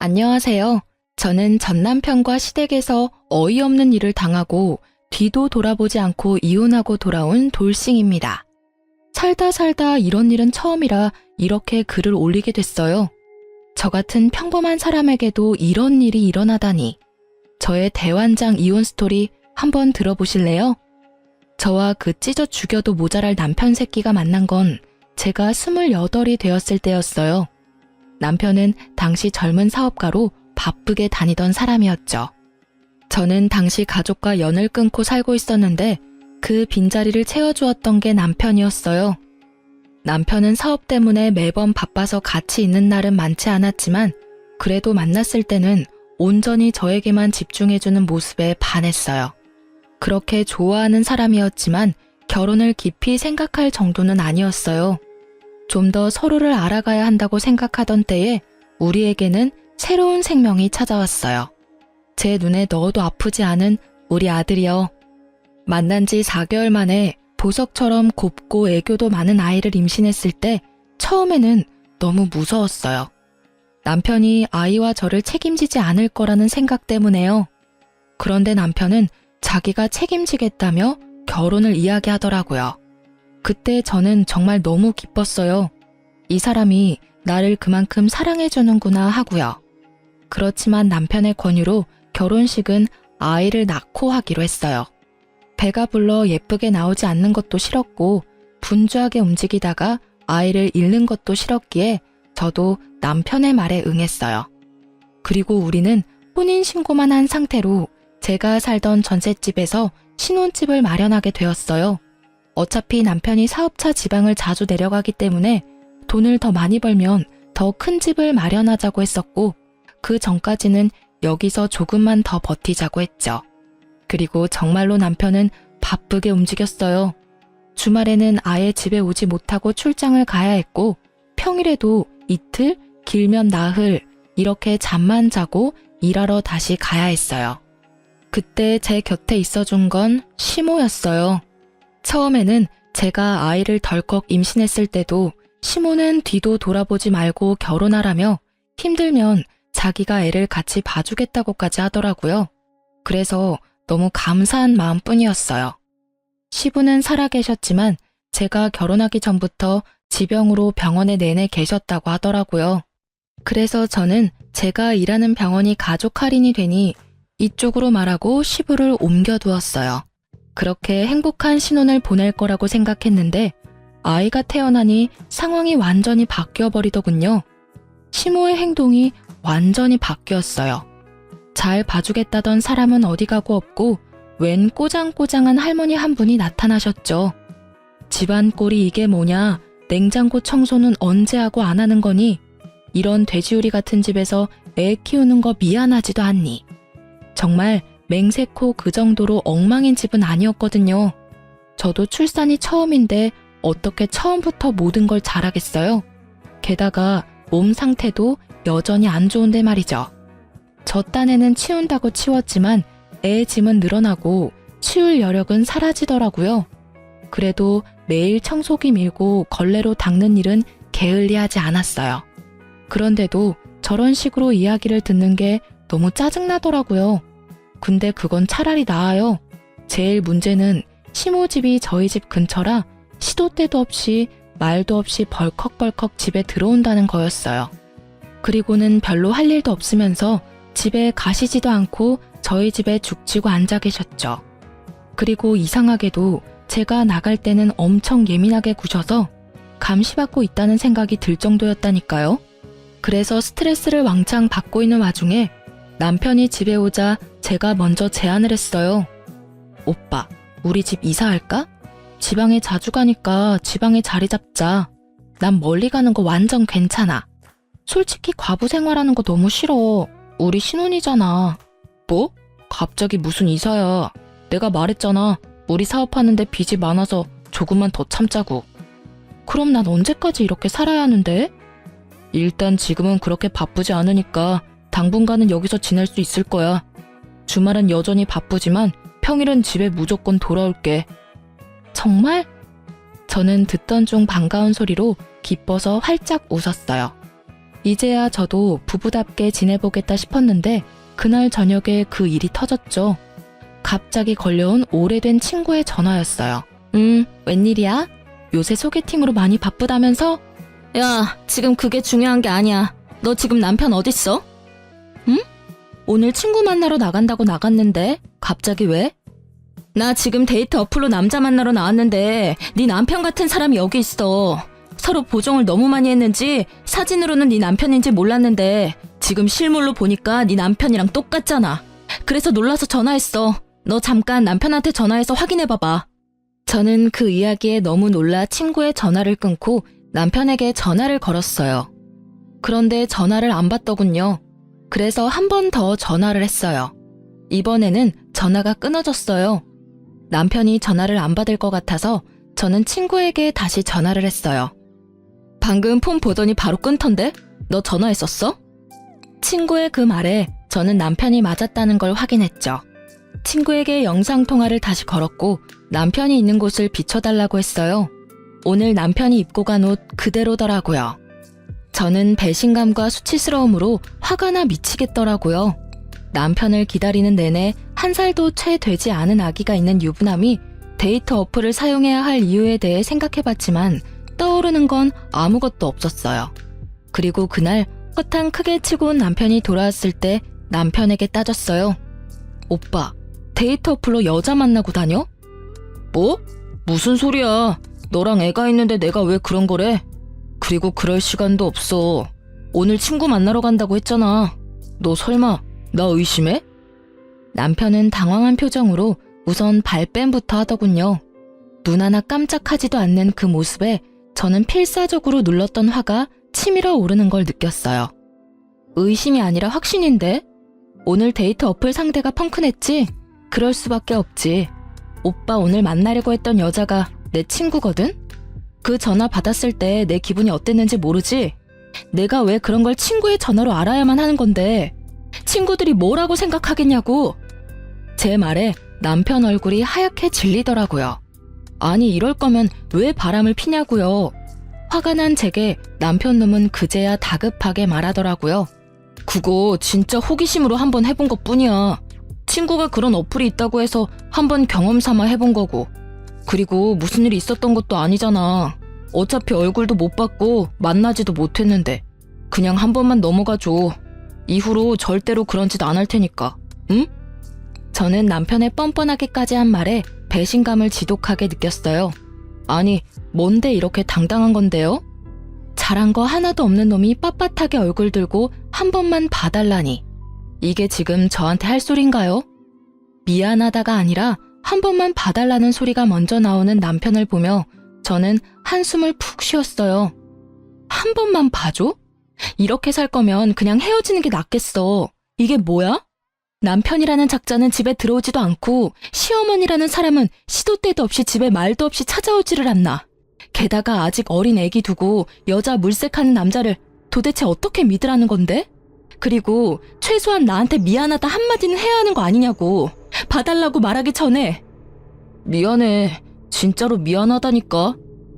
안녕하세요. 저는 전 남편과 시댁에서 어이없는 일을 당하고 뒤도 돌아보지 않고 이혼하고 돌아온 돌싱입니다. 살다 이런 일은 처음이라 이렇게 글을 올리게 됐어요. 저 같은 평범한 사람에게도 이런 일이 일어나다니. 저의 대환장 이혼 스토리 한번 들어보실래요? 저와 그 찢어 죽여도 모자랄 남편 새끼가 만난 건 제가 28이 되었을 때였어요. 남편은 당시 젊은 사업가로 바쁘게 다니던 사람이었죠. 저는 당시 가족과 연을 끊고 살고 있었는데 그 빈자리를 채워주었던 게 남편이었어요. 남편은 사업 때문에 매번 바빠서 같이 있는 날은 많지 않았지만 그래도 만났을 때는 온전히 저에게만 집중해주는 모습에 반했어요. 그렇게 좋아하는 사람이었지만 결혼을 깊이 생각할 정도는 아니었어요. 좀 더 서로를 알아가야 한다고 생각하던 때에 우리에게는 새로운 생명이 찾아왔어요. 제 눈에 넣어도 아프지 않은 우리 아들이요. 만난 지 4개월 만에 보석처럼 곱고 애교도 많은 아이를 임신했을 때 처음에는 너무 무서웠어요. 남편이 아이와 저를 책임지지 않을 거라는 생각 때문에요. 그런데 남편은 자기가 책임지겠다며 결혼을 이야기하더라고요. 그때 저는 정말 너무 기뻤어요. 이 사람이 나를 그만큼 사랑해주는구나 하고요. 그렇지만 남편의 권유로 결혼식은 아이를 낳고 하기로 했어요. 배가 불러 예쁘게 나오지 않는 것도 싫었고 분주하게 움직이다가 아이를 잃는 것도 싫었기에 저도 남편의 말에 응했어요. 그리고 우리는 혼인신고만 한 상태로 제가 살던 전셋집에서 신혼집을 마련하게 되었어요. 어차피 남편이 사업차 지방을 자주 내려가기 때문에 돈을 더 많이 벌면 더 큰 집을 마련하자고 했었고 그 전까지는 여기서 조금만 더 버티자고 했죠. 그리고 정말로 남편은 바쁘게 움직였어요. 주말에는 아예 집에 오지 못하고 출장을 가야 했고 평일에도 이틀, 길면 나흘 이렇게 잠만 자고 일하러 다시 가야 했어요. 그때 제 곁에 있어준 건 시모였어요. 처음에는 제가 아이를 덜컥 임신했을 때도 시모는 뒤도 돌아보지 말고 결혼하라며 힘들면 자기가 애를 같이 봐주겠다고까지 하더라고요. 그래서 너무 감사한 마음뿐이었어요. 시부는 살아계셨지만 제가 결혼하기 전부터 지병으로 병원에 내내 계셨다고 하더라고요. 그래서 저는 제가 일하는 병원이 가족 할인이 되니 이쪽으로 말하고 시부를 옮겨두었어요. 그렇게 행복한 신혼을 보낼 거라고 생각했는데 아이가 태어나니 상황이 완전히 바뀌어버리더군요. 시모의 행동이 완전히 바뀌었어요. 잘 봐주겠다던 사람은 어디 가고 없고 웬 꼬장꼬장한 할머니 한 분이 나타나셨죠. 집안 꼴이 이게 뭐냐, 냉장고 청소는 언제 하고 안 하는 거니, 이런 돼지우리 같은 집에서 애 키우는 거 미안하지도 않니. 정말 맹세코 그 정도로 엉망인 집은 아니었거든요. 저도 출산이 처음인데 어떻게 처음부터 모든 걸 잘하겠어요? 게다가 몸 상태도 여전히 안 좋은데 말이죠. 저 딴에는 치운다고 치웠지만 애 짐은 늘어나고 치울 여력은 사라지더라고요. 그래도 매일 청소기 밀고 걸레로 닦는 일은 게을리하지 않았어요. 그런데도 저런 식으로 이야기를 듣는 게 너무 짜증나더라고요. 근데 그건 차라리 나아요. 제일 문제는 시모 집이 저희 집 근처라 시도 때도 없이 말도 없이 벌컥벌컥 집에 들어온다는 거였어요. 그리고는 별로 할 일도 없으면서 집에 가시지도 않고 저희 집에 죽치고 앉아 계셨죠. 그리고 이상하게도 제가 나갈 때는 엄청 예민하게 구셔서 감시받고 있다는 생각이 들 정도였다니까요. 그래서 스트레스를 왕창 받고 있는 와중에 남편이 집에 오자 제가 먼저 제안을 했어요. 오빠, 우리 집 이사할까? 지방에 자주 가니까 지방에 자리 잡자. 난 멀리 가는 거 완전 괜찮아. 솔직히 과부 생활하는 거 너무 싫어. 우리 신혼이잖아. 뭐? 갑자기 무슨 이사야. 내가 말했잖아. 우리 사업하는데 빚이 많아서 조금만 더 참자고. 그럼 난 언제까지 이렇게 살아야 하는데? 일단 지금은 그렇게 바쁘지 않으니까 당분간은 여기서 지낼 수 있을 거야. 주말은 여전히 바쁘지만 평일은 집에 무조건 돌아올게. 정말? 저는 듣던 중 반가운 소리로 기뻐서 활짝 웃었어요. 이제야 저도 부부답게 지내보겠다 싶었는데 그날 저녁에 그 일이 터졌죠. 갑자기 걸려온 오래된 친구의 전화였어요. 웬일이야? 요새 소개팅으로 많이 바쁘다면서? 야, 지금 그게 중요한 게 아니야. 너 지금 남편 어딨어? 응? 오늘 친구 만나러 나간다고 나갔는데 갑자기 왜? 나 지금 데이트 어플로 남자 만나러 나왔는데 네 남편 같은 사람이 여기 있어. 서로 보정을 너무 많이 했는지 사진으로는 네 남편인지 몰랐는데 지금 실물로 보니까 네 남편이랑 똑같잖아. 그래서 놀라서 전화했어. 너 잠깐 남편한테 전화해서 확인해봐봐. 저는 그 이야기에 너무 놀라 친구의 전화를 끊고 남편에게 전화를 걸었어요. 그런데 전화를 안 받더군요. 그래서 한 번 더 전화를 했어요. 이번에는 전화가 끊어졌어요. 남편이 전화를 안 받을 것 같아서 저는 친구에게 다시 전화를 했어요. 방금 폰 보더니 바로 끊던데? 너 전화했었어? 친구의 그 말에 저는 남편이 맞았다는 걸 확인했죠. 친구에게 영상통화를 다시 걸었고 남편이 있는 곳을 비춰달라고 했어요. 오늘 남편이 입고 간 옷 그대로더라고요. 저는 배신감과 수치스러움으로 화가 나 미치겠더라고요. 남편을 기다리는 내내 한 살도 채 되지 않은 아기가 있는 유부남이 데이트 어플을 사용해야 할 이유에 대해 생각해봤지만 떠오르는 건 아무것도 없었어요. 그리고 그날 허탕 크게 치고 온 남편이 돌아왔을 때 남편에게 따졌어요. 오빠, 데이트 어플로 여자 만나고 다녀? 뭐? 무슨 소리야. 너랑 애가 있는데 내가 왜 그런 거래? 그리고 그럴 시간도 없어. 오늘 친구 만나러 간다고 했잖아. 너 설마 나 의심해? 남편은 당황한 표정으로 우선 발뺌부터 하더군요. 눈 하나 깜짝하지도 않는 그 모습에 저는 필사적으로 눌렀던 화가 치밀어 오르는 걸 느꼈어요. 의심이 아니라 확신인데? 오늘 데이트 어플 상대가 펑크냈지? 그럴 수밖에 없지. 오빠 오늘 만나려고 했던 여자가 내 친구거든? 그 전화 받았을 때 내 기분이 어땠는지 모르지? 내가 왜 그런 걸 친구의 전화로 알아야만 하는 건데 친구들이 뭐라고 생각하겠냐고. 제 말에 남편 얼굴이 하얗게 질리더라고요. 아니 이럴 거면 왜 바람을 피냐고요. 화가 난 제게 남편 놈은 그제야 다급하게 말하더라고요. 그거 진짜 호기심으로 한번 해본 것뿐이야. 친구가 그런 어플이 있다고 해서 한번 경험 삼아 해본 거고. 그리고 무슨 일이 있었던 것도 아니잖아. 어차피 얼굴도 못 봤고 만나지도 못했는데 그냥 한 번만 넘어가줘. 이후로 절대로 그런 짓 안 할 테니까. 응? 저는 남편의 뻔뻔하게까지 한 말에 배신감을 지독하게 느꼈어요. 아니, 뭔데 이렇게 당당한 건데요? 잘한 거 하나도 없는 놈이 빳빳하게 얼굴 들고 한 번만 봐달라니. 이게 지금 저한테 할 소린가요? 미안하다가 아니라 한 번만 봐달라는 소리가 먼저 나오는 남편을 보며 저는 한숨을 푹 쉬었어요. 한 번만 봐줘? 이렇게 살 거면 그냥 헤어지는 게 낫겠어. 이게 뭐야? 남편이라는 작자는 집에 들어오지도 않고 시어머니라는 사람은 시도 때도 없이 집에 말도 없이 찾아오지를 않나. 게다가 아직 어린 애기 두고 여자 물색하는 남자를 도대체 어떻게 믿으라는 건데? 그리고 최소한 나한테 미안하다 한마디는 해야 하는 거 아니냐고. 봐달라고 말하기 전에. 미안해. 진짜로 미안하다니까.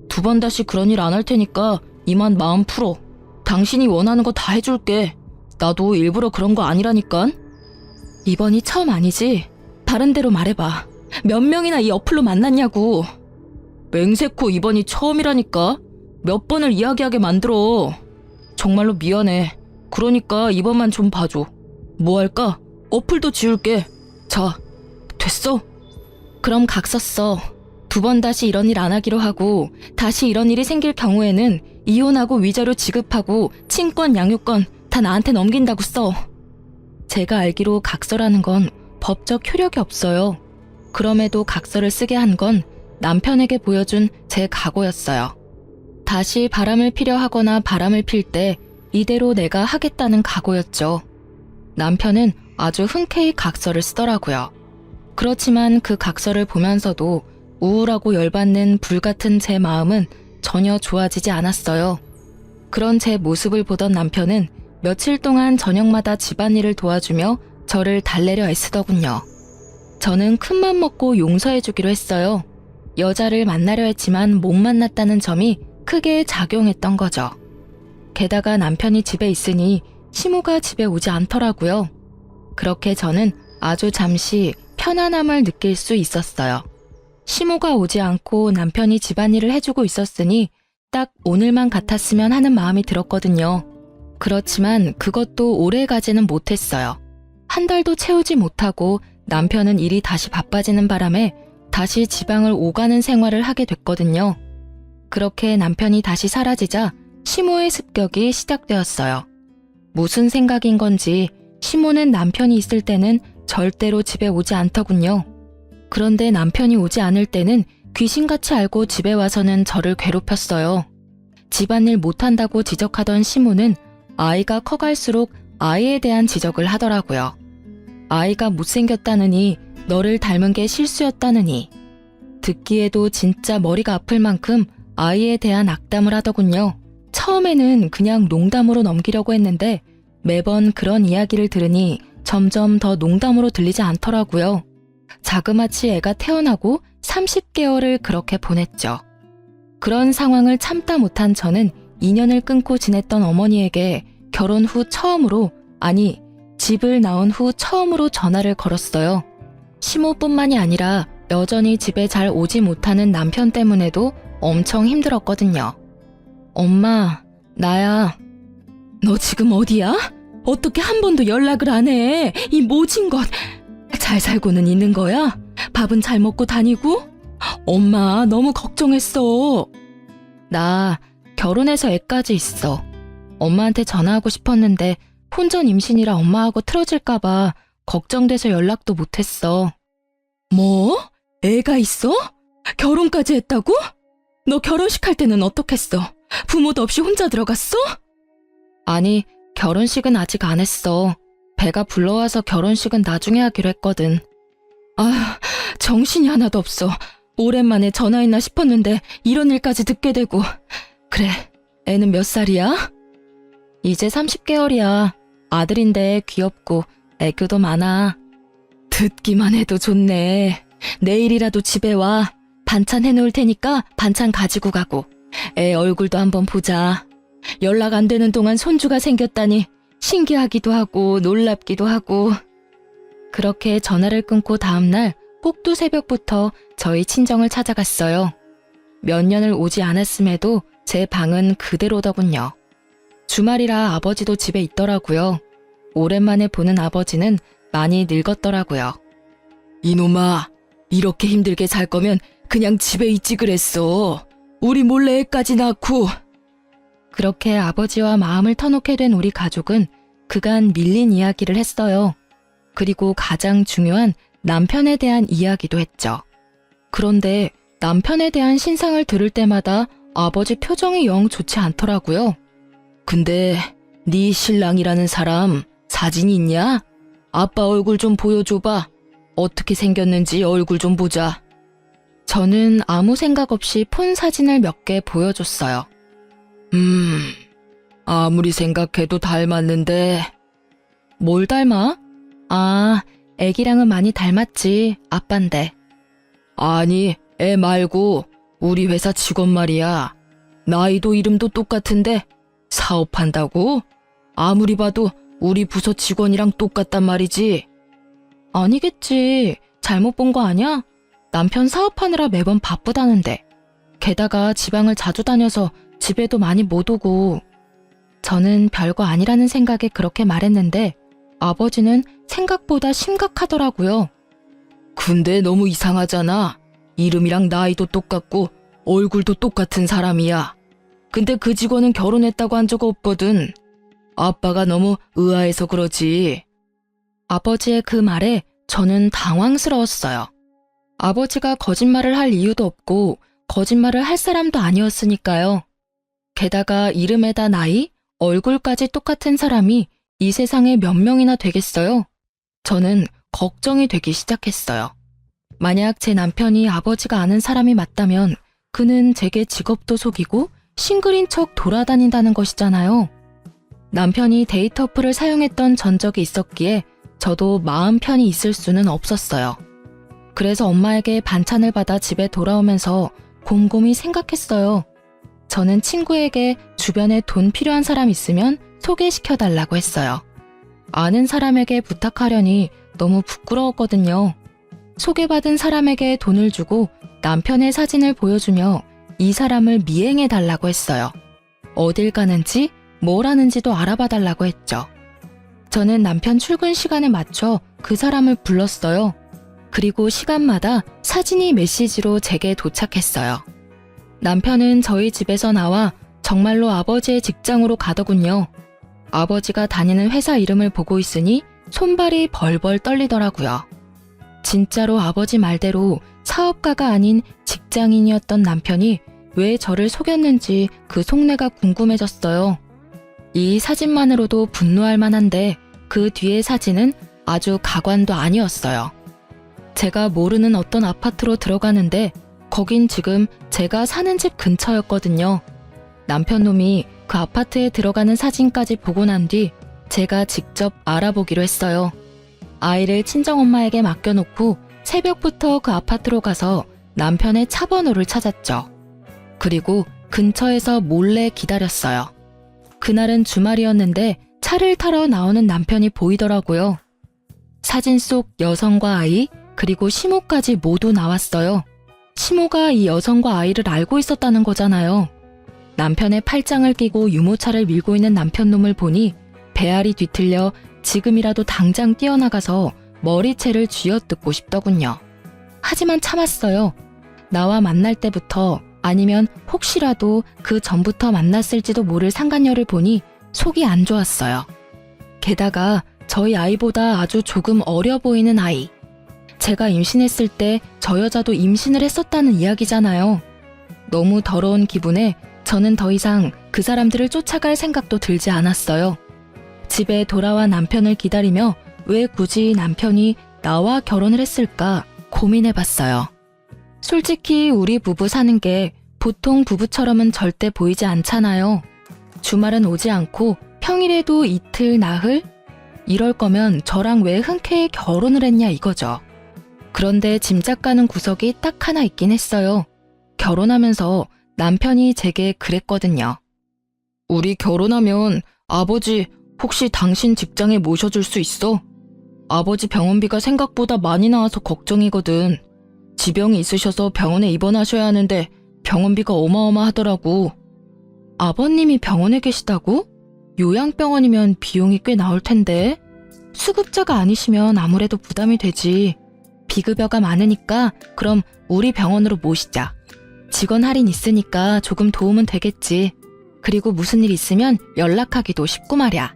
두 번 다시 그런 일 안 할 테니까 이만 마음 풀어. 당신이 원하는 거 다 해줄게. 나도 일부러 그런 거 아니라니까. 이번이 처음 아니지? 다른 데로 말해봐. 몇 명이나 이 어플로 만났냐고. 맹세코 이번이 처음이라니까. 몇 번을 이야기하게 만들어. 정말로 미안해. 그러니까 이번만 좀 봐줘. 뭐 할까? 어플도 지울게. 자, 됐어? 그럼 각 썼어. 두 번 다시 이런 일 안 하기로 하고 다시 이런 일이 생길 경우에는 이혼하고 위자료 지급하고 친권, 양육권 다 나한테 넘긴다고 써. 제가 알기로 각서라는 건 법적 효력이 없어요. 그럼에도 각서를 쓰게 한 건 남편에게 보여준 제 각오였어요. 다시 바람을 피려 하거나 바람을 필 때 이대로 내가 하겠다는 각오였죠. 남편은 아주 흔쾌히 각서를 쓰더라고요. 그렇지만 그 각서를 보면서도 우울하고 열받는 불같은 제 마음은 전혀 좋아지지 않았어요. 그런 제 모습을 보던 남편은 며칠 동안 저녁마다 집안일을 도와주며 저를 달래려 애쓰더군요. 저는 큰맘 먹고 용서해주기로 했어요. 여자를 만나려 했지만 못 만났다는 점이 크게 작용했던 거죠. 게다가 남편이 집에 있으니 시모가 집에 오지 않더라고요. 그렇게 저는 아주 잠시 편안함을 느낄 수 있었어요. 시모가 오지 않고 남편이 집안일을 해주고 있었으니 딱 오늘만 같았으면 하는 마음이 들었거든요. 그렇지만 그것도 오래 가지는 못했어요. 한 달도 채우지 못하고 남편은 일이 다시 바빠지는 바람에 다시 지방을 오가는 생활을 하게 됐거든요. 그렇게 남편이 다시 사라지자 시모의 습격이 시작되었어요. 무슨 생각인 건지 시모는 남편이 있을 때는 절대로 집에 오지 않더군요. 그런데 남편이 오지 않을 때는 귀신같이 알고 집에 와서는 저를 괴롭혔어요. 집안일 못한다고 지적하던 시모는 아이가 커갈수록 아이에 대한 지적을 하더라고요. 아이가 못생겼다느니, 너를 닮은 게 실수였다느니. 듣기에도 진짜 머리가 아플 만큼 아이에 대한 악담을 하더군요. 처음에는 그냥 농담으로 넘기려고 했는데 매번 그런 이야기를 들으니 점점 더 농담으로 들리지 않더라고요. 자그마치 애가 태어나고 30개월을 그렇게 보냈죠. 그런 상황을 참다 못한 저는 인연을 끊고 지냈던 어머니에게 결혼 후 처음으로, 아니 집을 나온 후 처음으로 전화를 걸었어요. 시모뿐만이 아니라 여전히 집에 잘 오지 못하는 남편 때문에도 엄청 힘들었거든요. 엄마, 나야. 너 지금 어디야? 어떻게 한 번도 연락을 안 해? 이 모진 것. 잘 살고는 있는 거야? 밥은 잘 먹고 다니고? 엄마, 너무 걱정했어. 나 결혼해서 애까지 있어. 엄마한테 전화하고 싶었는데 혼전 임신이라 엄마하고 틀어질까봐 걱정돼서 연락도 못했어. 뭐? 애가 있어? 결혼까지 했다고? 너 결혼식 할 때는 어떻겠어? 부모도 없이 혼자 들어갔어? 아니, 결혼식은 아직 안 했어. 배가 불러와서 결혼식은 나중에 하기로 했거든. 아, 정신이 하나도 없어. 오랜만에 전화했나 싶었는데 이런 일까지 듣게 되고. 그래, 애는 몇 살이야? 이제 30개월이야. 아들인데 귀엽고 애교도 많아. 듣기만 해도 좋네. 내일이라도 집에 와. 반찬 해놓을 테니까 반찬 가지고 가고. 애 얼굴도 한번 보자. 연락 안 되는 동안 손주가 생겼다니 신기하기도 하고 놀랍기도 하고. 그렇게 전화를 끊고 다음날 꼭두 새벽부터 저희 친정을 찾아갔어요. 몇 년을 오지 않았음에도 제 방은 그대로더군요. 주말이라 아버지도 집에 있더라고요. 오랜만에 보는 아버지는 많이 늙었더라고요. 이놈아, 이렇게 힘들게 살 거면 그냥 집에 있지 그랬어. 우리 몰래 애까지 낳고. 그렇게 아버지와 마음을 터놓게 된 우리 가족은 그간 밀린 이야기를 했어요. 그리고 가장 중요한 남편에 대한 이야기도 했죠. 그런데 남편에 대한 신상을 들을 때마다 아버지 표정이 영 좋지 않더라고요. 근데 네 신랑이라는 사람 사진이 있냐? 아빠 얼굴 좀 보여줘봐. 어떻게 생겼는지 얼굴 좀 보자. 저는 아무 생각 없이 폰 사진을 몇 개 보여줬어요. 아무리 생각해도 닮았는데. 뭘 닮아? 아, 애기랑은 많이 닮았지. 아빤데. 아니, 애 말고 우리 회사 직원 말이야. 나이도 이름도 똑같은데 사업한다고? 아무리 봐도 우리 부서 직원이랑 똑같단 말이지. 아니겠지. 잘못 본 거 아냐? 남편 사업하느라 매번 바쁘다는데. 게다가 지방을 자주 다녀서 집에도 많이 못 오고. 저는 별거 아니라는 생각에 그렇게 말했는데 아버지는 생각보다 심각하더라고요. 근데 너무 이상하잖아. 이름이랑 나이도 똑같고 얼굴도 똑같은 사람이야. 근데 그 직원은 결혼했다고 한 적 없거든. 아빠가 너무 의아해서 그러지. 아버지의 그 말에 저는 당황스러웠어요. 아버지가 거짓말을 할 이유도 없고 거짓말을 할 사람도 아니었으니까요. 게다가 이름에다 나이, 얼굴까지 똑같은 사람이 이 세상에 몇 명이나 되겠어요? 저는 걱정이 되기 시작했어요. 만약 제 남편이 아버지가 아는 사람이 맞다면 그는 제게 직업도 속이고 싱글인 척 돌아다닌다는 것이잖아요. 남편이 데이트 어플을 사용했던 전적이 있었기에 저도 마음 편히 있을 수는 없었어요. 그래서 엄마에게 반찬을 받아 집에 돌아오면서 곰곰이 생각했어요. 저는 친구에게 주변에 돈 필요한 사람 있으면 소개시켜달라고 했어요. 아는 사람에게 부탁하려니 너무 부끄러웠거든요. 소개받은 사람에게 돈을 주고 남편의 사진을 보여주며 이 사람을 미행해달라고 했어요. 어딜 가는지 뭘 하는지도 알아봐달라고 했죠. 저는 남편 출근 시간에 맞춰 그 사람을 불렀어요. 그리고 시간마다 사진이 메시지로 제게 도착했어요. 남편은 저희 집에서 나와 정말로 아버지의 직장으로 가더군요. 아버지가 다니는 회사 이름을 보고 있으니 손발이 벌벌 떨리더라고요. 진짜로 아버지 말대로 사업가가 아닌 직장인이었던 남편이 왜 저를 속였는지 그 속내가 궁금해졌어요. 이 사진만으로도 분노할 만한데 그 뒤의 사진은 아주 가관도 아니었어요. 제가 모르는 어떤 아파트로 들어가는데 거긴 지금 제가 사는 집 근처였거든요. 남편 놈이 그 아파트에 들어가는 사진까지 보고 난 뒤 제가 직접 알아보기로 했어요. 아이를 친정엄마에게 맡겨놓고 새벽부터 그 아파트로 가서 남편의 차 번호를 찾았죠. 그리고 근처에서 몰래 기다렸어요. 그날은 주말이었는데 차를 타러 나오는 남편이 보이더라고요. 사진 속 여성과 아이 그리고 시모까지 모두 나왔어요. 시모가 이 여성과 아이를 알고 있었다는 거잖아요. 남편의 팔짱을 끼고 유모차를 밀고 있는 남편 놈을 보니 배알이 뒤틀려 지금이라도 당장 뛰어나가서 머리채를 쥐어뜯고 싶더군요. 하지만 참았어요. 나와 만날 때부터 아니면 혹시라도 그 전부터 만났을지도 모를 상간녀를 보니 속이 안 좋았어요. 게다가 저희 아이보다 아주 조금 어려 보이는 아이. 제가 임신했을 때 저 여자도 임신을 했었다는 이야기잖아요. 너무 더러운 기분에 저는 더 이상 그 사람들을 쫓아갈 생각도 들지 않았어요. 집에 돌아와 남편을 기다리며 왜 굳이 남편이 나와 결혼을 했을까 고민해봤어요. 솔직히 우리 부부 사는 게 보통 부부처럼은 절대 보이지 않잖아요. 주말은 오지 않고 평일에도 이틀, 나흘? 이럴 거면 저랑 왜 흔쾌히 결혼을 했냐 이거죠. 그런데 짐작 가는 구석이 딱 하나 있긴 했어요. 결혼하면서 남편이 제게 그랬거든요. 우리 결혼하면 아버지 혹시 당신 직장에 모셔줄 수 있어? 아버지 병원비가 생각보다 많이 나와서 걱정이거든. 지병이 있으셔서 병원에 입원하셔야 하는데 병원비가 어마어마하더라고. 아버님이 병원에 계시다고? 요양병원이면 비용이 꽤 나올 텐데. 수급자가 아니시면 아무래도 부담이 되지. 비급여가 많으니까 그럼 우리 병원으로 모시자. 직원 할인 있으니까 조금 도움은 되겠지. 그리고 무슨 일 있으면 연락하기도 쉽고 말이야.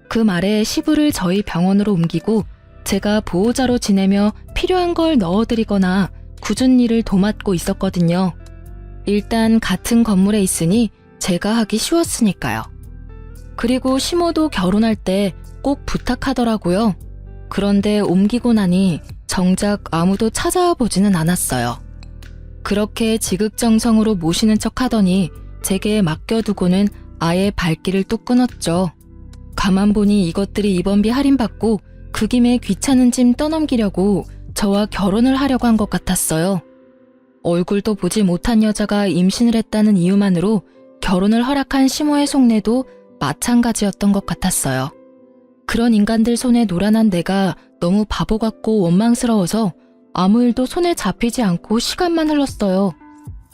그 말에 시부를 저희 병원으로 옮기고 제가 보호자로 지내며 필요한 걸 넣어드리거나 굳은 일을 도맡고 있었거든요. 일단 같은 건물에 있으니 제가 하기 쉬웠으니까요. 그리고 시모도 결혼할 때 꼭 부탁하더라고요. 그런데 옮기고 나니 정작 아무도 찾아와 보지는 않았어요. 그렇게 지극정성으로 모시는 척 하더니 제게 맡겨두고는 아예 발길을 뚝 끊었죠. 가만 보니 이것들이 입원비 할인받고 그 김에 귀찮은 짐 떠넘기려고 저와 결혼을 하려고 한 것 같았어요. 얼굴도 보지 못한 여자가 임신을 했다는 이유만으로 결혼을 허락한 시모의 속내도 마찬가지였던 것 같았어요. 그런 인간들 손에 노란한 내가 너무 바보 같고 원망스러워서 아무 일도 손에 잡히지 않고 시간만 흘렀어요.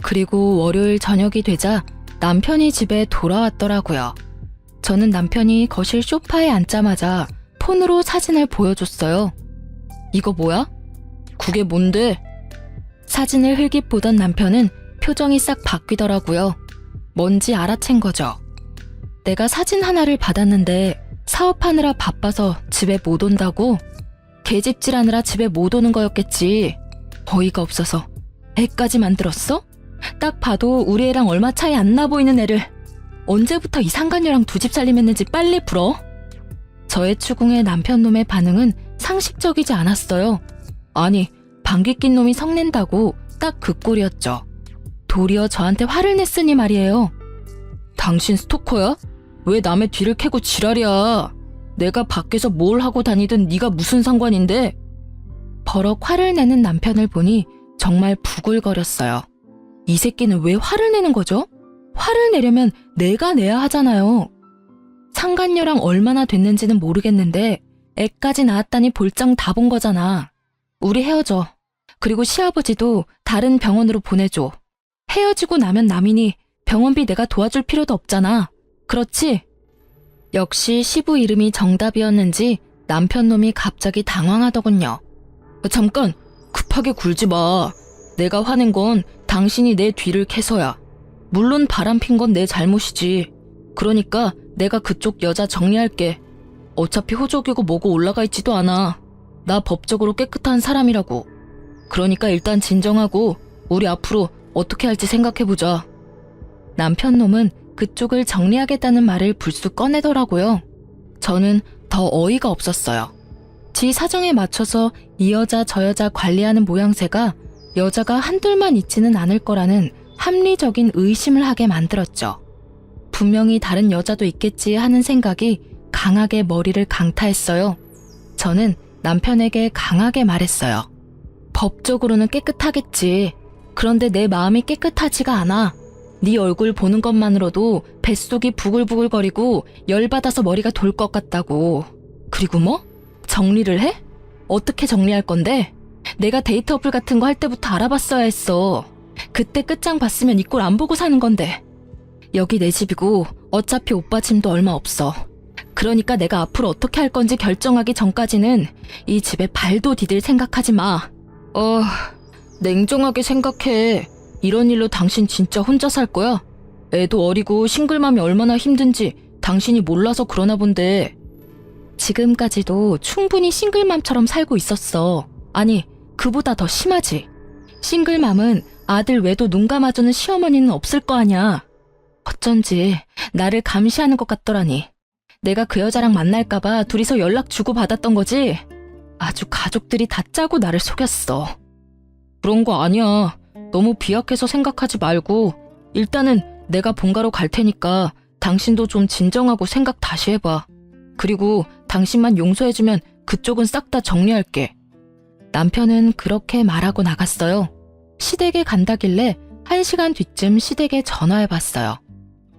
그리고 월요일 저녁이 되자 남편이 집에 돌아왔더라고요. 저는 남편이 거실 소파에 앉자마자 폰으로 사진을 보여줬어요. 이거 뭐야? 그게 뭔데? 사진을 흘깃 보던 남편은 표정이 싹 바뀌더라고요. 뭔지 알아챈 거죠. 내가 사진 하나를 받았는데 사업하느라 바빠서 집에 못 온다고? 개집질하느라 집에 못 오는 거였겠지. 어이가 없어서 애까지 만들었어? 딱 봐도 우리 애랑 얼마 차이 안 나 보이는 애를 언제부터 이 상간녀랑 두 집 살림했는지 빨리 풀어. 저의 추궁에 남편놈의 반응은 상식적이지 않았어요. 아니, 방귀 낀 놈이 성낸다고 딱 그 꼴이었죠. 도리어 저한테 화를 냈으니 말이에요. 당신 스토커야? 왜 남의 뒤를 캐고 지랄이야? 내가 밖에서 뭘 하고 다니든 네가 무슨 상관인데? 버럭 화를 내는 남편을 보니 정말 부글거렸어요. 이 새끼는 왜 화를 내는 거죠? 화를 내려면 내가 내야 하잖아요. 상간녀랑 얼마나 됐는지는 모르겠는데 애까지 낳았다니 볼장 다 본 거잖아. 우리 헤어져. 그리고 시아버지도 다른 병원으로 보내줘. 헤어지고 나면 남이니 병원비 내가 도와줄 필요도 없잖아. 그렇지? 역시 시부 이름이 정답이었는지 남편 놈이 갑자기 당황하더군요. 잠깐, 급하게 굴지 마. 내가 화낸 건 당신이 내 뒤를 캐서야. 물론 바람핀 건 내 잘못이지. 그러니까 내가 그쪽 여자 정리할게. 어차피 호적이고 뭐고 올라가 있지도 않아. 나 법적으로 깨끗한 사람이라고. 그러니까 일단 진정하고 우리 앞으로 어떻게 할지 생각해보자. 남편 놈은 그쪽을 정리하겠다는 말을 불쑥 꺼내더라고요. 저는 더 어이가 없었어요. 지 사정에 맞춰서 이 여자 저 여자 관리하는 모양새가 여자가 한둘만 있지는 않을 거라는 합리적인 의심을 하게 만들었죠. 분명히 다른 여자도 있겠지 하는 생각이 강하게 머리를 강타했어요. 저는 남편에게 강하게 말했어요. 법적으로는 깨끗하겠지. 그런데 내 마음이 깨끗하지가 않아. 네 얼굴 보는 것만으로도 뱃속이 부글부글거리고 열받아서 머리가 돌 것 같다고. 그리고 뭐? 정리를 해? 어떻게 정리할 건데? 내가 데이트 어플 같은 거 할 때부터 알아봤어야 했어. 그때 끝장 봤으면 이 꼴 안 보고 사는 건데. 여기 내 집이고 어차피 오빠 짐도 얼마 없어. 그러니까 내가 앞으로 어떻게 할 건지 결정하기 전까지는 이 집에 발도 디딜 생각하지 마. 냉정하게 생각해. 이런 일로 당신 진짜 혼자 살 거야? 애도 어리고 싱글맘이 얼마나 힘든지 당신이 몰라서 그러나 본데. 지금까지도 충분히 싱글맘처럼 살고 있었어. 아니, 그보다 더 심하지. 싱글맘은 아들 외도 눈 감아주는 시어머니는 없을 거 아냐. 어쩐지 나를 감시하는 것 같더라니. 내가 그 여자랑 만날까봐 둘이서 연락 주고 받았던 거지. 아주 가족들이 다 짜고 나를 속였어. 그런 거 아니야. 너무 비약해서 생각하지 말고 일단은 내가 본가로 갈 테니까 당신도 좀 진정하고 생각 다시 해봐. 그리고 당신만 용서해주면 그쪽은 싹 다 정리할게. 남편은 그렇게 말하고 나갔어요. 시댁에 간다길래 1시간 뒤쯤 시댁에 전화해봤어요.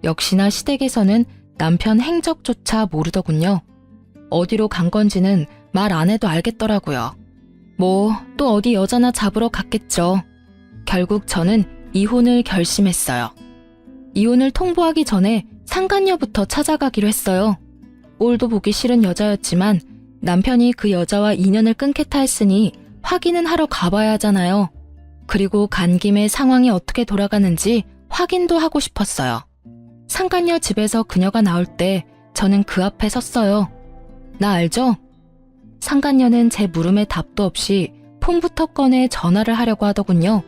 역시나 시댁에서는 남편 행적조차 모르더군요. 어디로 간 건지는 말 안 해도 알겠더라고요. 뭐 또 어디 여자나 잡으러 갔겠죠. 결국 저는 이혼을 결심했어요. 이혼을 통보하기 전에 상간녀부터 찾아가기로 했어요. 꼴도 보기 싫은 여자였지만 남편이 그 여자와 인연을 끊겠다 했으니 확인은 하러 가봐야 하잖아요. 그리고 간 김에 상황이 어떻게 돌아가는지 확인도 하고 싶었어요. 상간녀 집에서 그녀가 나올 때 저는 그 앞에 섰어요. 나 알죠? 상간녀는 제 물음에 답도 없이 폰부터 꺼내 전화를 하려고 하더군요.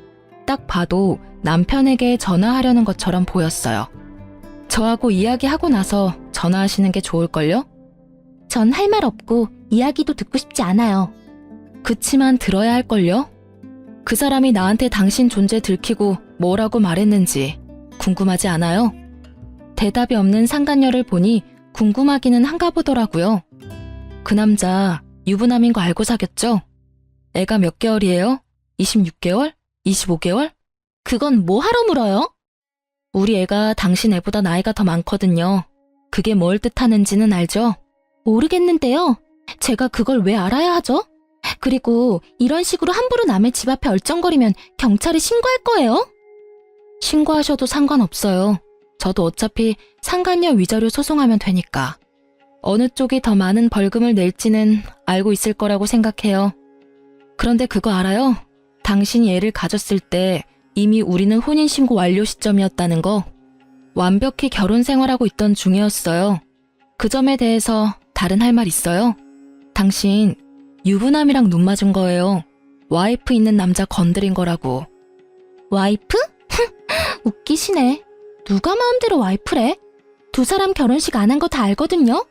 딱 봐도 남편에게 전화하려는 것처럼 보였어요. 저하고 이야기하고 나서 전화하시는 게 좋을걸요? 전 할 말 없고 이야기도 듣고 싶지 않아요. 그치만 들어야 할걸요? 그 사람이 나한테 당신 존재 들키고 뭐라고 말했는지 궁금하지 않아요? 대답이 없는 상간녀를 보니 궁금하기는 한가 보더라고요. 그 남자 유부남인 거 알고 사귀었죠? 애가 몇 개월이에요? 26개월? 25개월? 그건 뭐 하러 물어요? 우리 애가 당신 애보다 나이가 더 많거든요. 그게 뭘 뜻하는지는 알죠? 모르겠는데요. 제가 그걸 왜 알아야 하죠? 그리고 이런 식으로 함부로 남의 집 앞에 얼쩡거리면 경찰에 신고할 거예요? 신고하셔도 상관없어요. 저도 어차피 상간녀 위자료 소송하면 되니까. 어느 쪽이 더 많은 벌금을 낼지는 알고 있을 거라고 생각해요. 그런데 그거 알아요? 당신이 애를 가졌을 때 이미 우리는 혼인신고 완료 시점이었다는 거. 완벽히 결혼 생활하고 있던 중이었어요. 그 점에 대해서 다른 할 말 있어요? 당신 유부남이랑 눈 맞은 거예요. 와이프 있는 남자 건드린 거라고. 와이프? 웃기시네. 누가 마음대로 와이프래? 두 사람 결혼식 안 한 거 다 알거든요?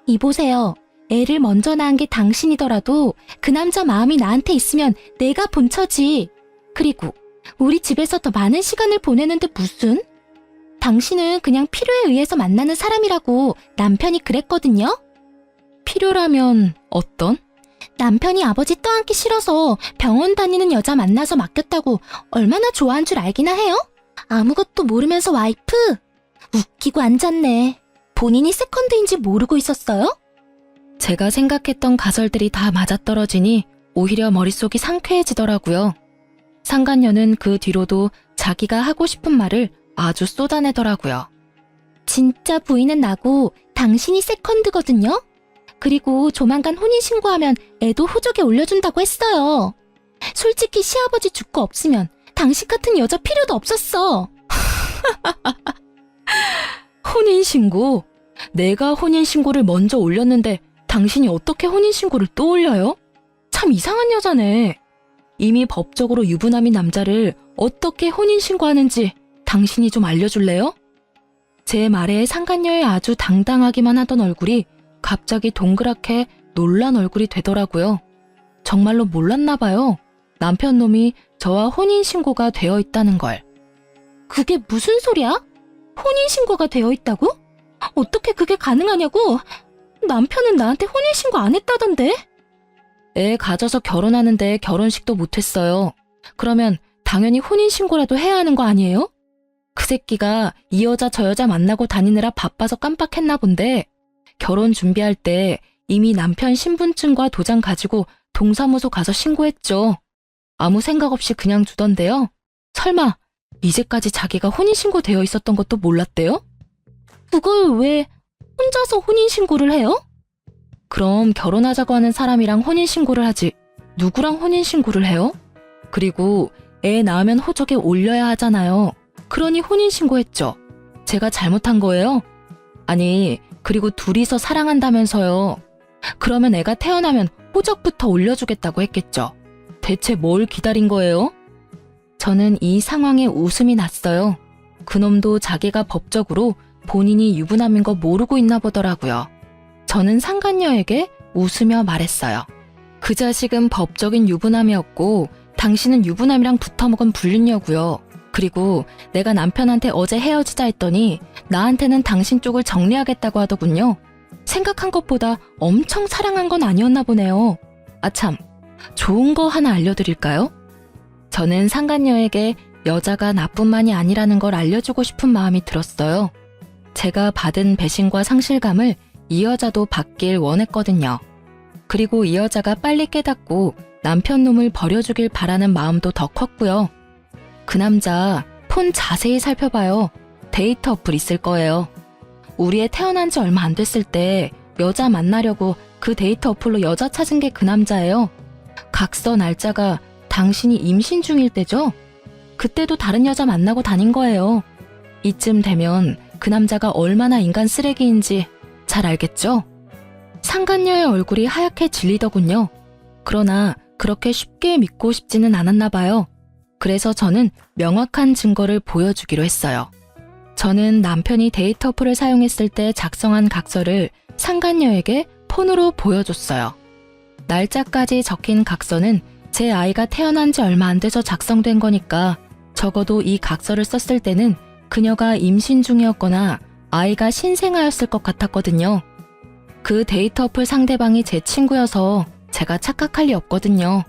이보세요. 애를 먼저 낳은 게 당신이더라도 그 남자 마음이 나한테 있으면 내가 본처지. 그리고 우리 집에서 더 많은 시간을 보내는데 무슨? 당신은 그냥 필요에 의해서 만나는 사람이라고 남편이 그랬거든요? 필요라면 어떤? 남편이 아버지 떠안기 싫어서 병원 다니는 여자 만나서 맡겼다고 얼마나 좋아한 줄 알기나 해요? 아무것도 모르면서 와이프? 웃기고 앉았네. 본인이 세컨드인지 모르고 있었어요? 제가 생각했던 가설들이 다 맞아떨어지니 오히려 머릿속이 상쾌해지더라고요. 상간녀는 그 뒤로도 자기가 하고 싶은 말을 아주 쏟아내더라고요. 진짜 부인은 나고 당신이 세컨드거든요? 그리고 조만간 혼인신고하면 애도 호적에 올려준다고 했어요. 솔직히 시아버지 죽고 없으면 당신 같은 여자 필요도 없었어. 혼인신고? 내가 혼인신고를 먼저 올렸는데 당신이 어떻게 혼인신고를 또 올려요? 참 이상한 여자네. 이미 법적으로 유부남인 남자를 어떻게 혼인신고하는지 당신이 좀 알려줄래요? 제 말에 상간녀의 아주 당당하기만 하던 얼굴이 갑자기 동그랗게 놀란 얼굴이 되더라고요. 정말로 몰랐나 봐요. 남편 놈이 저와 혼인신고가 되어 있다는 걸. 그게 무슨 소리야? 혼인신고가 되어 있다고? 어떻게 그게 가능하냐고? 남편은 나한테 혼인신고 안 했다던데? 애 가져서 결혼하는데 결혼식도 못했어요. 그러면 당연히 혼인신고라도 해야 하는 거 아니에요? 그 새끼가 이 여자 저 여자 만나고 다니느라 바빠서 깜빡했나 본데 결혼 준비할 때 이미 남편 신분증과 도장 가지고 동사무소 가서 신고했죠. 아무 생각 없이 그냥 두던데요. 설마 이제까지 자기가 혼인신고 되어 있었던 것도 몰랐대요? 그걸 왜 혼자서 혼인신고를 해요? 그럼 결혼하자고 하는 사람이랑 혼인신고를 하지 누구랑 혼인신고를 해요? 그리고 애 낳으면 호적에 올려야 하잖아요. 그러니 혼인신고했죠. 제가 잘못한 거예요? 아니, 그리고 둘이서 사랑한다면서요. 그러면 애가 태어나면 호적부터 올려주겠다고 했겠죠. 대체 뭘 기다린 거예요? 저는 이 상황에 웃음이 났어요. 그놈도 자기가 법적으로 본인이 유부남인 거 모르고 있나 보더라고요. 저는 상간녀에게 웃으며 말했어요. 그 자식은 법적인 유부남이었고 당신은 유부남이랑 붙어먹은 불륜녀고요. 그리고 내가 남편한테 어제 헤어지자 했더니 나한테는 당신 쪽을 정리하겠다고 하더군요. 생각한 것보다 엄청 사랑한 건 아니었나 보네요. 아참, 좋은 거 하나 알려드릴까요? 저는 상간녀에게 여자가 나뿐만이 아니라는 걸 알려주고 싶은 마음이 들었어요. 제가 받은 배신과 상실감을 이 여자도 받길 원했거든요. 그리고 이 여자가 빨리 깨닫고 남편 놈을 버려주길 바라는 마음도 더 컸고요. 그 남자 폰 자세히 살펴봐요. 데이터 어플 있을 거예요. 우리 애 태어난 지 얼마 안 됐을 때 여자 만나려고 그 데이터 어플로 여자 찾은 게 그 남자예요. 각서 날짜가 당신이 임신 중일 때죠? 그때도 다른 여자 만나고 다닌 거예요. 이쯤 되면 그 남자가 얼마나 인간 쓰레기인지 잘 알겠죠? 상간녀의 얼굴이 하얗게 질리더군요. 그러나 그렇게 쉽게 믿고 싶지는 않았나 봐요. 그래서 저는 명확한 증거를 보여주기로 했어요. 저는 남편이 데이터 어플을 사용했을 때 작성한 각서를 상간녀에게 폰으로 보여줬어요. 날짜까지 적힌 각서는 제 아이가 태어난 지 얼마 안 돼서 작성된 거니까 적어도 이 각서를 썼을 때는 그녀가 임신 중이었거나 아이가 신생아였을 것 같았거든요. 그 데이터 어플 상대방이 제 친구여서 제가 착각할 리 없거든요.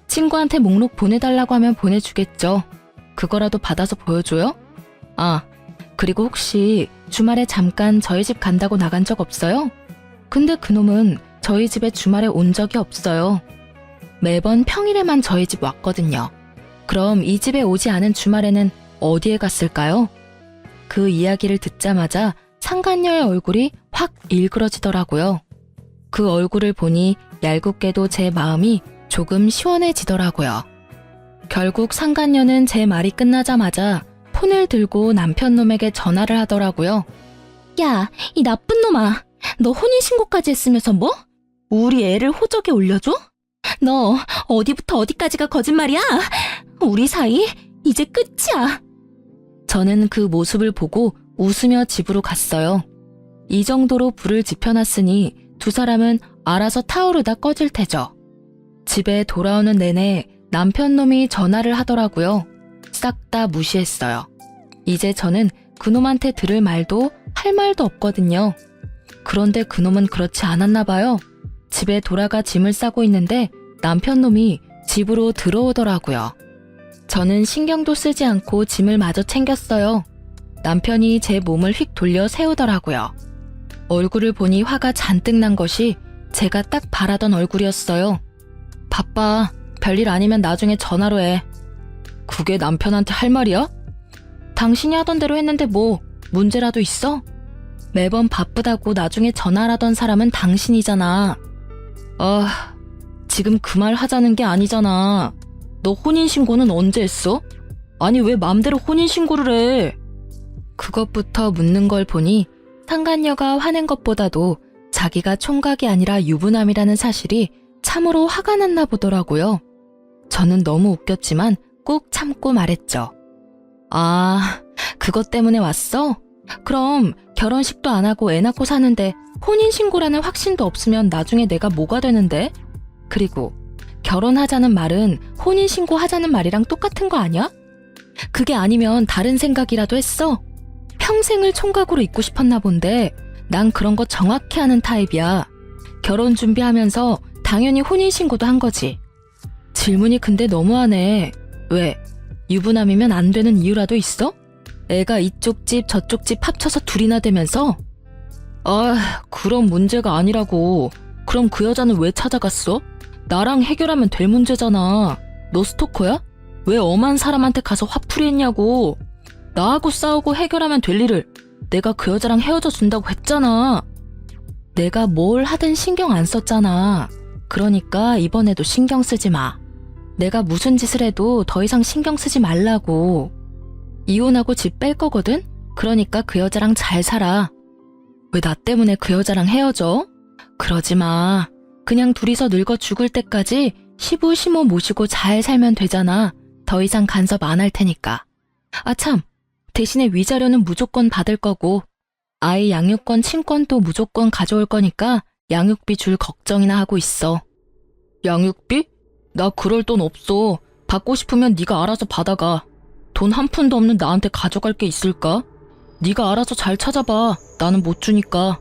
친구한테 목록 보내달라고 하면 보내주겠죠. 그거라도 받아서 보여줘요? 아, 그리고 혹시 주말에 잠깐 저희 집 간다고 나간 적 없어요? 근데 그놈은 저희 집에 주말에 온 적이 없어요. 매번 평일에만 저희 집 왔거든요. 그럼 이 집에 오지 않은 주말에는 어디에 갔을까요? 그 이야기를 듣자마자 상간녀의 얼굴이 확 일그러지더라고요. 그 얼굴을 보니 얄궂게도 제 마음이 조금 시원해지더라고요. 결국 상간녀는 제 말이 끝나자마자 폰을 들고 남편 놈에게 전화를 하더라고요. 야, 이 나쁜 놈아. 너 혼인신고까지 했으면서 뭐? 우리 애를 호적에 올려줘? 너 어디부터 어디까지가 거짓말이야? 우리 사이 이제 끝이야. 저는 그 모습을 보고 웃으며 집으로 갔어요. 이 정도로 불을 지펴놨으니 두 사람은 알아서 타오르다 꺼질 테죠. 집에 돌아오는 내내 남편 놈이 전화를 하더라고요. 싹 다 무시했어요. 이제 저는 그놈한테 들을 말도 할 말도 없거든요. 그런데 그놈은 그렇지 않았나 봐요. 집에 돌아가 짐을 싸고 있는데 남편 놈이 집으로 들어오더라고요. 저는 신경도 쓰지 않고 짐을 마저 챙겼어요. 남편이 제 몸을 휙 돌려 세우더라고요. 얼굴을 보니 화가 잔뜩 난 것이 제가 딱 바라던 얼굴이었어요. 바빠. 별일 아니면 나중에 전화로 해. 그게 남편한테 할 말이야? 당신이 하던 대로 했는데 뭐 문제라도 있어? 매번 바쁘다고 나중에 전화하던 사람은 당신이잖아. 지금 그 말 하자는 게 아니잖아. 너 혼인신고는 언제 했어? 아니 왜 맘대로 혼인신고를 해? 그것부터 묻는 걸 보니 상간녀가 화낸 것보다도 자기가 총각이 아니라 유부남이라는 사실이 참으로 화가 났나 보더라고요. 저는 너무 웃겼지만 꾹 참고 말했죠. 아, 그것 때문에 왔어? 그럼 결혼식도 안 하고 애 낳고 사는데 혼인신고라는 확신도 없으면 나중에 내가 뭐가 되는데? 그리고 결혼하자는 말은 혼인신고 하자는 말이랑 똑같은 거 아니야? 그게 아니면 다른 생각이라도 했어? 평생을 총각으로 있고 싶었나 본데 난 그런 거 정확히 아는 타입이야. 결혼 준비하면서 당연히 혼인신고도 한 거지. 질문이 근데 너무하네. 왜? 유부남이면 안 되는 이유라도 있어? 애가 이쪽 집 저쪽 집 합쳐서 둘이나 되면서? 그런 문제가 아니라고. 그럼 그 여자는 왜 찾아갔어? 나랑 해결하면 될 문제잖아. 너 스토커야? 왜 엄한 사람한테 가서 화풀이 했냐고. 나하고 싸우고 해결하면 될 일을 내가 그 여자랑 헤어져 준다고 했잖아. 내가 뭘 하든 신경 안 썼잖아. 그러니까 이번에도 신경 쓰지 마. 내가 무슨 짓을 해도 더 이상 신경 쓰지 말라고. 이혼하고 집 뺄 거거든? 그러니까 그 여자랑 잘 살아. 왜 나 때문에 그 여자랑 헤어져? 그러지 마. 그냥 둘이서 늙어 죽을 때까지 시부시모 모시고 잘 살면 되잖아. 더 이상 간섭 안 할 테니까. 참. 대신에 위자료는 무조건 받을 거고 아이 양육권 친권도 무조건 가져올 거니까 양육비 줄 걱정이나 하고 있어. 양육비? 나 그럴 돈 없어. 받고 싶으면 네가 알아서 받아가. 돈 한 푼도 없는 나한테 가져갈 게 있을까? 네가 알아서 잘 찾아봐. 나는 못 주니까.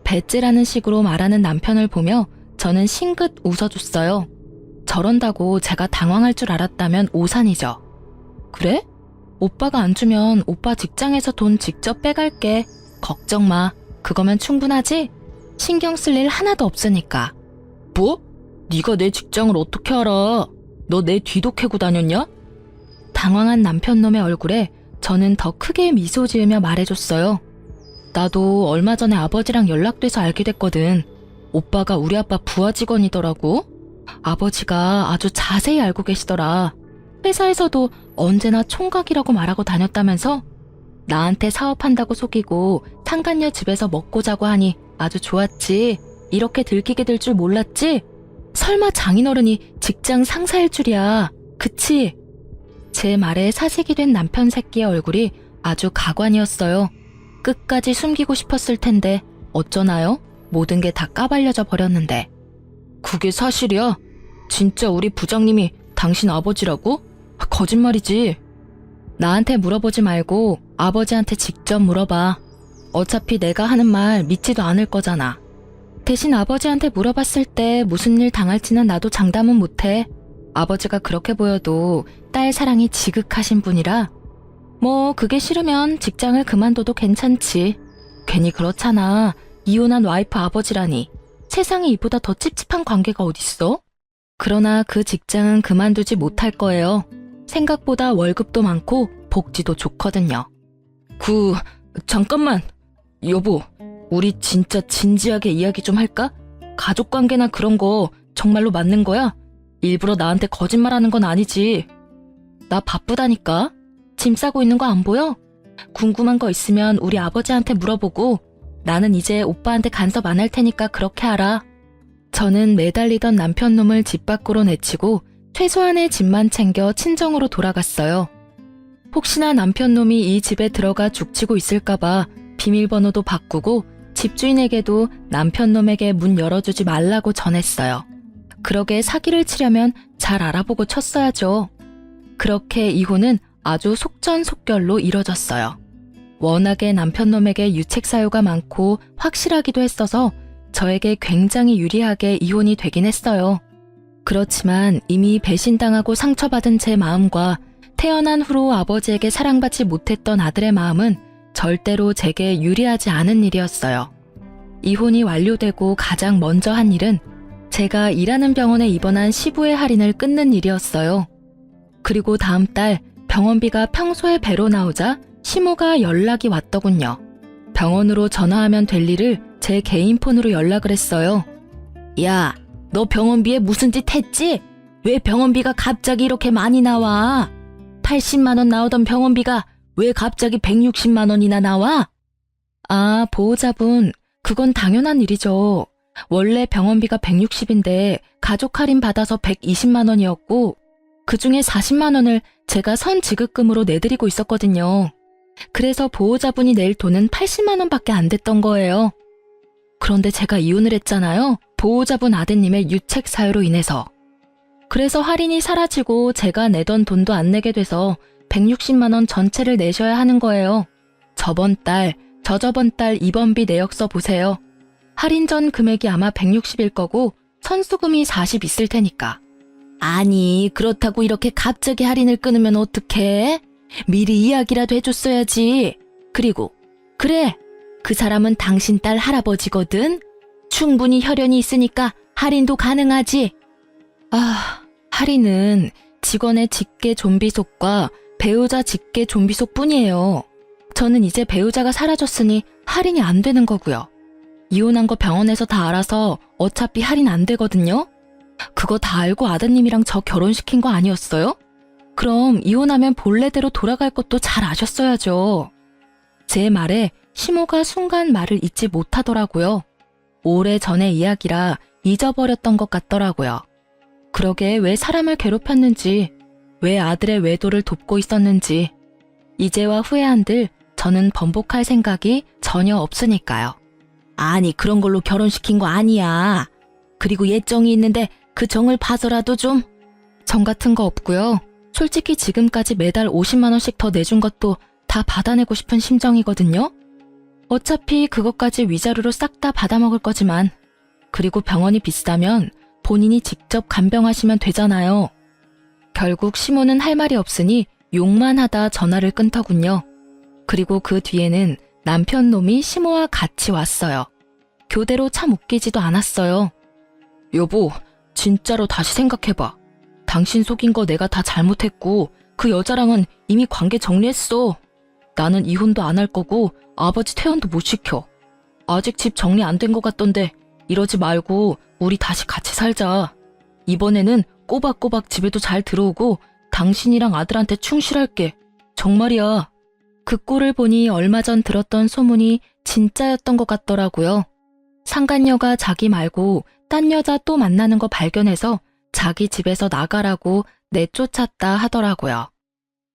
배째라는 식으로 말하는 남편을 보며 저는 싱긋 웃어줬어요. 저런다고 제가 당황할 줄 알았다면 오산이죠. 그래? 오빠가 안 주면 오빠 직장에서 돈 직접 빼갈게. 걱정 마. 그거면 충분하지? 신경 쓸 일 하나도 없으니까. 뭐? 네가 내 직장을 어떻게 알아? 너 내 뒤도 캐고 다녔냐? 당황한 남편놈의 얼굴에 저는 더 크게 미소 지으며 말해줬어요. 나도 얼마 전에 아버지랑 연락돼서 알게 됐거든. 오빠가 우리 아빠 부하 직원이더라고. 아버지가 아주 자세히 알고 계시더라. 회사에서도 언제나 총각이라고 말하고 다녔다면서? 나한테 사업한다고 속이고 상간녀 집에서 먹고 자고 하니 아주 좋았지. 이렇게 들키게 될 줄 몰랐지? 설마 장인어른이 직장 상사일 줄이야. 그치? 제 말에 사색이 된 남편 새끼의 얼굴이 아주 가관이었어요. 끝까지 숨기고 싶었을 텐데 어쩌나요? 모든 게 다 까발려져 버렸는데. 그게 사실이야? 진짜 우리 부장님이 당신 아버지라고? 거짓말이지. 나한테 물어보지 말고 아버지한테 직접 물어봐. 어차피 내가 하는 말 믿지도 않을 거잖아. 대신 아버지한테 물어봤을 때 무슨 일 당할지는 나도 장담은 못해. 아버지가 그렇게 보여도 딸 사랑이 지극하신 분이라. 뭐 그게 싫으면 직장을 그만둬도 괜찮지. 괜히 그렇잖아. 이혼한 와이프 아버지라니. 세상에 이보다 더 찝찝한 관계가 어딨어? 그러나 그 직장은 그만두지 못할 거예요. 생각보다 월급도 많고 복지도 좋거든요. 잠깐만. 여보, 우리 진짜 진지하게 이야기 좀 할까? 가족관계나 그런 거 정말로 맞는 거야? 일부러 나한테 거짓말하는 건 아니지. 나 바쁘다니까. 짐 싸고 있는 거 안 보여? 궁금한 거 있으면 우리 아버지한테 물어보고 나는 이제 오빠한테 간섭 안 할 테니까 그렇게 하라. 저는 매달리던 남편놈을 집 밖으로 내치고 최소한의 짐만 챙겨 친정으로 돌아갔어요. 혹시나 남편놈이 이 집에 들어가 죽치고 있을까봐 비밀번호도 바꾸고 집주인에게도 남편놈에게 문 열어주지 말라고 전했어요. 그러게 사기를 치려면 잘 알아보고 쳤어야죠. 그렇게 이혼은 아주 속전속결로 이뤄졌어요. 워낙에 남편놈에게 유책 사유가 많고 확실하기도 했어서 저에게 굉장히 유리하게 이혼이 되긴 했어요. 그렇지만 이미 배신당하고 상처받은 제 마음과 태어난 후로 아버지에게 사랑받지 못했던 아들의 마음은 절대로 제게 유리하지 않은 일이었어요. 이혼이 완료되고 가장 먼저 한 일은 제가 일하는 병원에 입원한 시부의 할인을 끊는 일이었어요. 그리고 다음 달 병원비가 평소의 배로 나오자 시모가 연락이 왔더군요. 병원으로 전화하면 될 일을 제 개인 폰으로 연락을 했어요. 야, 너 병원비에 무슨 짓 했지? 왜 병원비가 갑자기 이렇게 많이 나와? 80만 원 나오던 병원비가 왜 갑자기 160만 원이나 나와? 아, 보호자분, 그건 당연한 일이죠. 원래 병원비가 160인데 가족 할인 받아서 120만 원이었고 그중에 40만 원을 제가 선지급금으로 내드리고 있었거든요. 그래서 보호자분이 낼 돈은 80만 원밖에 안 됐던 거예요. 그런데 제가 이혼을 했잖아요. 보호자분 아드님의 유책 사유로 인해서. 그래서 할인이 사라지고 제가 내던 돈도 안 내게 돼서 160만 원 전체를 내셔야 하는 거예요. 저번 달, 저저번 달 입원비 내역서 보세요. 할인 전 금액이 아마 160일 거고 선수금이 40 있을 테니까. 아니, 그렇다고 이렇게 갑자기 할인을 끊으면 어떡해? 미리 이야기라도 해줬어야지. 그리고 그래, 그 사람은 당신 딸 할아버지거든. 충분히 혈연이 있으니까 할인도 가능하지. 아, 할인은 직원의 직계 좀비속과 배우자 직계 좀비속 뿐이에요. 저는 이제 배우자가 사라졌으니 할인이 안 되는 거고요. 이혼한 거 병원에서 다 알아서 어차피 할인 안 되거든요. 그거 다 알고 아드님이랑 저 결혼시킨 거 아니었어요? 그럼 이혼하면 본래대로 돌아갈 것도 잘 아셨어야죠. 제 말에 시모가 순간 말을 잊지 못하더라고요. 오래전의 이야기라 잊어버렸던 것 같더라고요. 그러게 왜 사람을 괴롭혔는지, 왜 아들의 외도를 돕고 있었는지, 이제와 후회한들 저는 번복할 생각이 전혀 없으니까요. 아니, 그런 걸로 결혼시킨 거 아니야. 그리고 예정이 있는데 그 정을 봐서라도 좀. 정 같은 거 없고요. 솔직히 지금까지 매달 50만 원씩 더 내준 것도 다 받아내고 싶은 심정이거든요. 어차피 그것까지 위자료로 싹 다 받아먹을 거지만, 그리고 병원이 비싸면 본인이 직접 간병하시면 되잖아요. 결국 시모는 할 말이 없으니 욕만 하다 전화를 끊더군요. 그리고 그 뒤에는 남편 놈이 시모와 같이 왔어요. 교대로 참 웃기지도 않았어요. 여보, 진짜로 다시 생각해봐. 당신 속인 거 내가 다 잘못했고 그 여자랑은 이미 관계 정리했어. 나는 이혼도 안 할 거고 아버지 퇴원도 못 시켜. 아직 집 정리 안 된 것 같던데 이러지 말고 우리 다시 같이 살자. 이번에는 꼬박꼬박 집에도 잘 들어오고 당신이랑 아들한테 충실할게. 정말이야. 그 꼴을 보니 얼마 전 들었던 소문이 진짜였던 것 같더라고요. 상간녀가 자기 말고 딴 여자 또 만나는 거 발견해서 자기 집에서 나가라고 내쫓았다 하더라고요.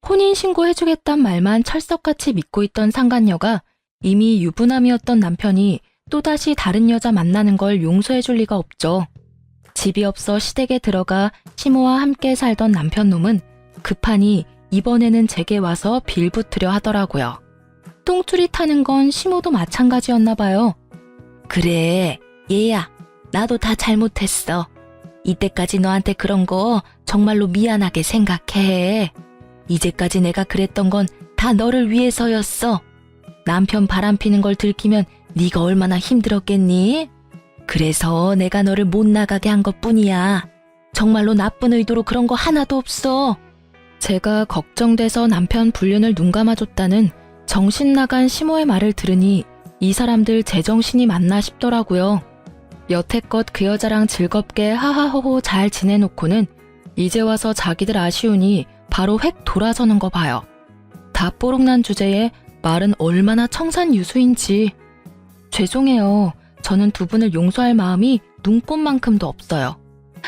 혼인신고해주겠단 말만 철석같이 믿고 있던 상간녀가 이미 유부남이었던 남편이 또다시 다른 여자 만나는 걸 용서해줄 리가 없죠. 집이 없어 시댁에 들어가 시모와 함께 살던 남편놈은 급하니 이번에는 제게 와서 빌붙으려 하더라고요. 똥줄이 타는 건 시모도 마찬가지였나 봐요. 그래, 얘야, 나도 다 잘못했어. 이때까지 너한테 그런 거 정말로 미안하게 생각해. 이제까지 내가 그랬던 건 다 너를 위해서였어. 남편 바람피는 걸 들키면 네가 얼마나 힘들었겠니? 그래서 내가 너를 못 나가게 한 것뿐이야. 정말로 나쁜 의도로 그런 거 하나도 없어. 제가 걱정돼서 남편 불륜을 눈감아줬다는 정신 나간 시모의 말을 들으니 이 사람들 제정신이 맞나 싶더라고요. 여태껏 그 여자랑 즐겁게 하하호호 잘 지내놓고는 이제 와서 자기들 아쉬우니 바로 획 돌아서는 거 봐요. 다 뽀록난 주제에 말은 얼마나 청산유수인지. 죄송해요. 저는 두 분을 용서할 마음이 눈꼽만큼도 없어요.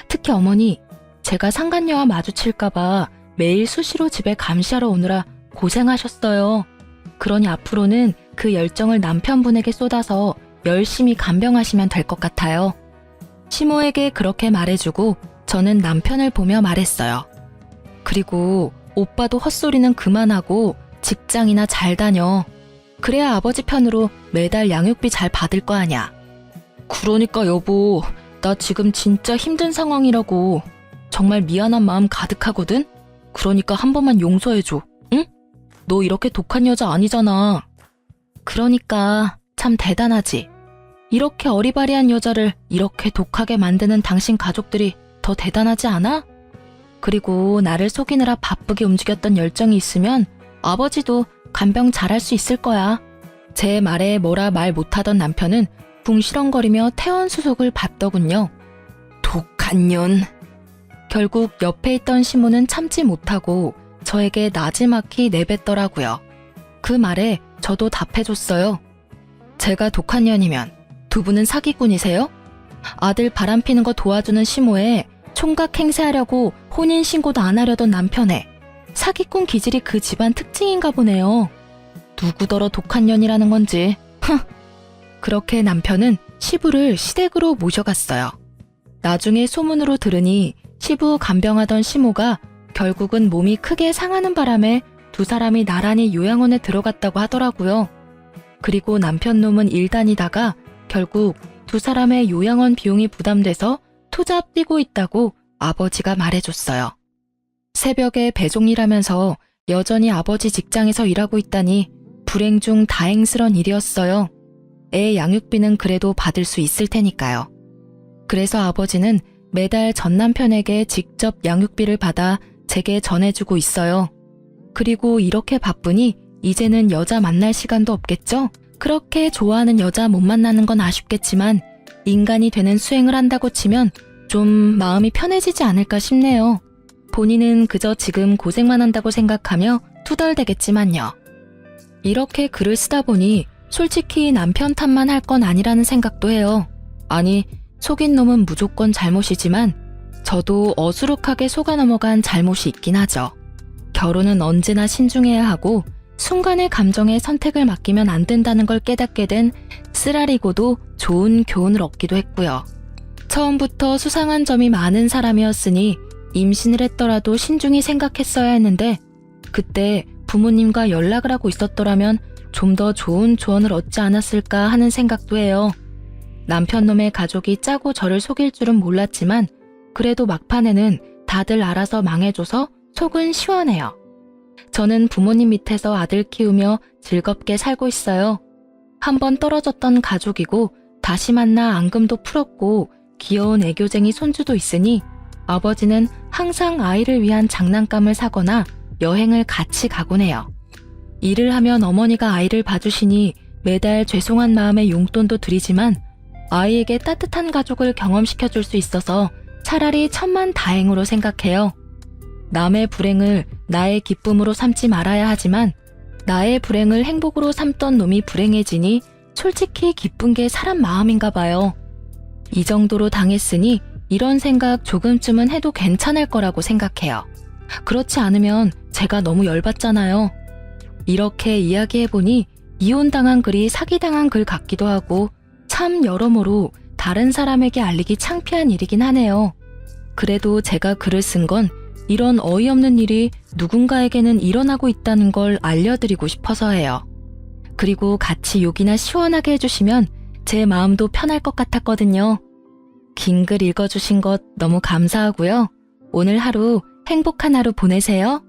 특히 어머니, 제가 상간녀와 마주칠까봐 매일 수시로 집에 감시하러 오느라 고생하셨어요. 그러니 앞으로는 그 열정을 남편분에게 쏟아서 열심히 간병하시면 될 것 같아요. 시모에게 그렇게 말해주고 저는 남편을 보며 말했어요. 그리고 오빠도 헛소리는 그만하고 직장이나 잘 다녀. 그래야 아버지 편으로 매달 양육비 잘 받을 거 아냐. 그러니까 여보, 나 지금 진짜 힘든 상황이라고. 정말 미안한 마음 가득하거든? 그러니까 한 번만 용서해줘, 응? 너 이렇게 독한 여자 아니잖아. 그러니까 참 대단하지. 이렇게 어리바리한 여자를 이렇게 독하게 만드는 당신 가족들이 더 대단하지 않아? 그리고 나를 속이느라 바쁘게 움직였던 열정이 있으면 아버지도 간병 잘할 수 있을 거야. 제 말에 뭐라 말 못하던 남편은 붕시렁거리며 퇴원수속을 받더군요. 독한 년. 결국 옆에 있던 시모는 참지 못하고 저에게 나지막히 내뱉더라고요. 그 말에 저도 답해줬어요. 제가 독한 년이면 두 분은 사기꾼이세요? 아들 바람피는 거 도와주는 시모에 총각 행세하려고 혼인신고도 안 하려던 남편에 사기꾼 기질이 그 집안 특징인가 보네요. 누구더러 독한 년이라는 건지. 그렇게 남편은 시부를 시댁으로 모셔갔어요. 나중에 소문으로 들으니 시부 간병하던 시모가 결국은 몸이 크게 상하는 바람에 두 사람이 나란히 요양원에 들어갔다고 하더라고요. 그리고 남편 놈은 일 다니다가 결국 두 사람의 요양원 비용이 부담돼서 투잡 뛰고 있다고 아버지가 말해줬어요. 새벽에 배송 일하면서 여전히 아버지 직장에서 일하고 있다니 불행 중 다행스런 일이었어요. 애 양육비는 그래도 받을 수 있을 테니까요. 그래서 아버지는 매달 전 남편에게 직접 양육비를 받아 제게 전해주고 있어요. 그리고 이렇게 바쁘니 이제는 여자 만날 시간도 없겠죠? 그렇게 좋아하는 여자 못 만나는 건 아쉽겠지만 인간이 되는 수행을 한다고 치면 좀 마음이 편해지지 않을까 싶네요. 본인은 그저 지금 고생만 한다고 생각하며 투덜대겠지만요. 이렇게 글을 쓰다 보니 솔직히 남편 탓만 할 건 아니라는 생각도 해요. 아니, 속인 놈은 무조건 잘못이지만 저도 어수룩하게 속아 넘어간 잘못이 있긴 하죠. 결혼은 언제나 신중해야 하고 순간의 감정에 선택을 맡기면 안 된다는 걸 깨닫게 된 쓰라리고도 좋은 교훈을 얻기도 했고요. 처음부터 수상한 점이 많은 사람이었으니 임신을 했더라도 신중히 생각했어야 했는데 그때 부모님과 연락을 하고 있었더라면 좀 더 좋은 조언을 얻지 않았을까 하는 생각도 해요. 남편 놈의 가족이 짜고 저를 속일 줄은 몰랐지만 그래도 막판에는 다들 알아서 망해줘서 속은 시원해요. 저는 부모님 밑에서 아들 키우며 즐겁게 살고 있어요. 한번 떨어졌던 가족이고 다시 만나 앙금도 풀었고 귀여운 애교쟁이 손주도 있으니 아버지는 항상 아이를 위한 장난감을 사거나 여행을 같이 가곤 해요. 일을 하면 어머니가 아이를 봐주시니 매달 죄송한 마음에 용돈도 드리지만 아이에게 따뜻한 가족을 경험시켜줄 수 있어서 차라리 천만다행으로 생각해요. 남의 불행을 나의 기쁨으로 삼지 말아야 하지만 나의 불행을 행복으로 삼던 놈이 불행해지니 솔직히 기쁜 게 사람 마음인가 봐요. 이 정도로 당했으니 이런 생각 조금쯤은 해도 괜찮을 거라고 생각해요. 그렇지 않으면 제가 너무 열받잖아요. 이렇게 이야기해보니 이혼당한 글이 사기당한 글 같기도 하고 참 여러모로 다른 사람에게 알리기 창피한 일이긴 하네요. 그래도 제가 글을 쓴 건 이런 어이없는 일이 누군가에게는 일어나고 있다는 걸 알려드리고 싶어서예요. 그리고 같이 욕이나 시원하게 해주시면 제 마음도 편할 것 같았거든요. 긴 글 읽어주신 것 너무 감사하고요. 오늘 하루 행복한 하루 보내세요.